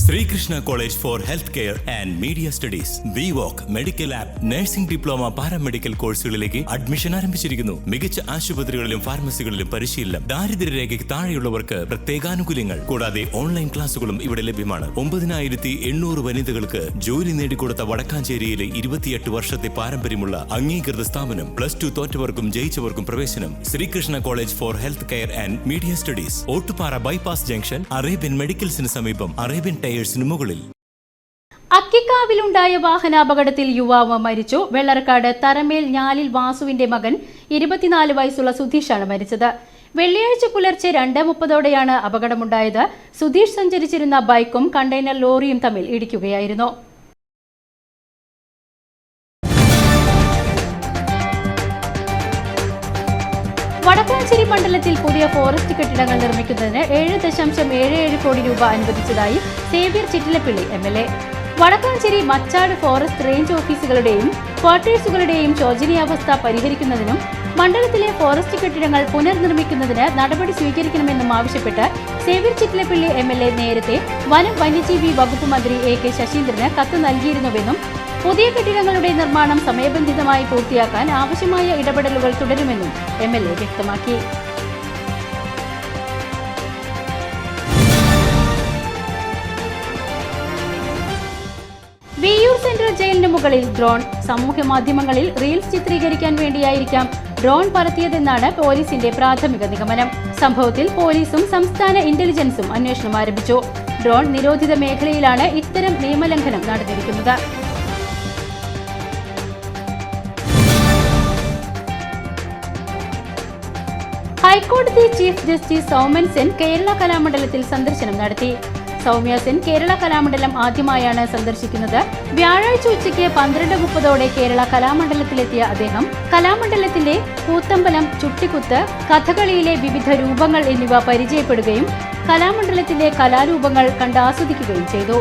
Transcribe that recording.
Sreekrishna college for health care and media studies VWalk medical app nursing diploma paramedical കോഴ്സുകളിലേക്ക് admission ആരംഭിച്ചിരിക്കുന്നു. മികച്ച ആശുപത്രികളിലും ഫാർമസികളിലും പരിശീലനം. ദാരിദ്ര്യരേഖയ്ക്ക് താഴെയുള്ളവർക്ക് പ്രത്യേകാനുകൂല്യങ്ങൾ. കൂടാതെ ഓൺലൈൻ ക്ലാസുകളും ഇവിടെ ലഭ്യമാണ്. 9800 വനിതകൾക്ക് ജോലി നേടിക്കൊടുത്ത വടക്കാഞ്ചേരിയിലെ 28 വർഷത്തെ പാരമ്പര്യമുള്ള അംഗീകൃത സ്ഥാപനം. +2 തോറ്റവർക്കും ജയിച്ചവർക്കും പ്രവേശനം. Sreekrishna college for health care and media studies, Ottupara bypass junction, Arabian മെഡിക്കൽസിന് സമീപം, അറേബ്യൻ ടയേഴ്സിന് മുകളിൽ. അക്കിക്കാവിലുണ്ടായ വാഹനാപകടത്തിൽ യുവാവ് മരിച്ചു. വെള്ളർക്കാട് തറമേൽ ഞാലിൽ വാസുവിന്റെ മകൻ 24 വയസ്സുള്ള സുധീഷാണ് മരിച്ചത്. വെള്ളിയാഴ്ച പുലർച്ചെ 2:30ഓടെയാണ് അപകടമുണ്ടായത്. സുധീഷ് സഞ്ചരിച്ചിരുന്ന ബൈക്കും കണ്ടെയ്നർ ലോറിയും തമ്മിൽ ഇടിക്കുകയായിരുന്നു. വടക്കാഞ്ചേരി മണ്ഡലത്തിൽ പുതിയ ഫോറസ്റ്റ് കെട്ടിടങ്ങൾ നിർമ്മിക്കുന്നതിന് 7.77 കോടി രൂപ അനുവദിച്ചതായി Xavier Chittilappilly MLA. Vadakkanchery Machad forest range ഓഫീസുകളുടെയും ക്വാർട്ടേഴ്സുകളുടെയും ശോചനീയാവസ്ഥ പരിഹരിക്കുന്നതിനും മണ്ഡലത്തിലെ ഫോറസ്റ്റ് കെട്ടിടങ്ങൾ പുനർനിർമ്മിക്കുന്നതിന് നടപടി സ്വീകരിക്കണമെന്നും ആവശ്യപ്പെട്ട് സേവ്യർ ചിറ്റിലപ്പിള്ളി MLA നേരത്തെ വനം വന്യജീവി വകുപ്പ് മന്ത്രി AK ശശീന്ദ്രന് കത്ത് നൽകിയിരുന്നുവെന്നും പുതിയ കെട്ടിടങ്ങളുടെ നിർമ്മാണം സമയബന്ധിതമായി പൂർത്തിയാക്കാൻ ആവശ്യമായ ഇടപെടലുകൾ തുടരുമെന്നും MLA വ്യക്തമാക്കി. വിയ്യൂർ സെൻട്രൽ ജയിലിന് മുകളിൽ ഡ്രോൺ. സാമൂഹ്യ മാധ്യമങ്ങളിൽ റീൽസ് ചിത്രീകരിക്കാൻ വേണ്ടിയായിരിക്കാം ഡ്രോൺ പറത്തിയതെന്നാണ് പോലീസിന്റെ പ്രാഥമിക നിഗമനം. സംഭവത്തിൽ പോലീസും സംസ്ഥാന ഇന്റലിജൻസും അന്വേഷണം ആരംഭിച്ചു. ഡ്രോൺ നിരോധിത മേഖലയിലാണ് ഇത്തരം നിയമലംഘനം നടന്നിരിക്കുന്നത്. ഹൈക്കോടതി ചീഫ് ജസ്റ്റിസ് സൗമ്യൻ സെൻ കേരള കലാമണ്ഡലത്തിൽ സന്ദർശനം നടത്തി. സൗമ്യ സെൻ കേരള കലാമണ്ഡലം ആദ്യമായാണ് സന്ദർശിക്കുന്നത്. വ്യാഴാഴ്ച ഉച്ചയ്ക്ക് 12:30ഓടെ കേരള കലാമണ്ഡലത്തിലെത്തിയ അദ്ദേഹം കലാമണ്ഡലത്തിലെ കൂത്തമ്പലം, ചുട്ടിക്കുത്ത്, കഥകളിയിലെ വിവിധ രൂപങ്ങൾ എന്നിവ പരിചയപ്പെടുകയും കലാമണ്ഡലത്തിലെ കലാരൂപങ്ങൾ കണ്ടാസ്വദിക്കുകയും ചെയ്തു.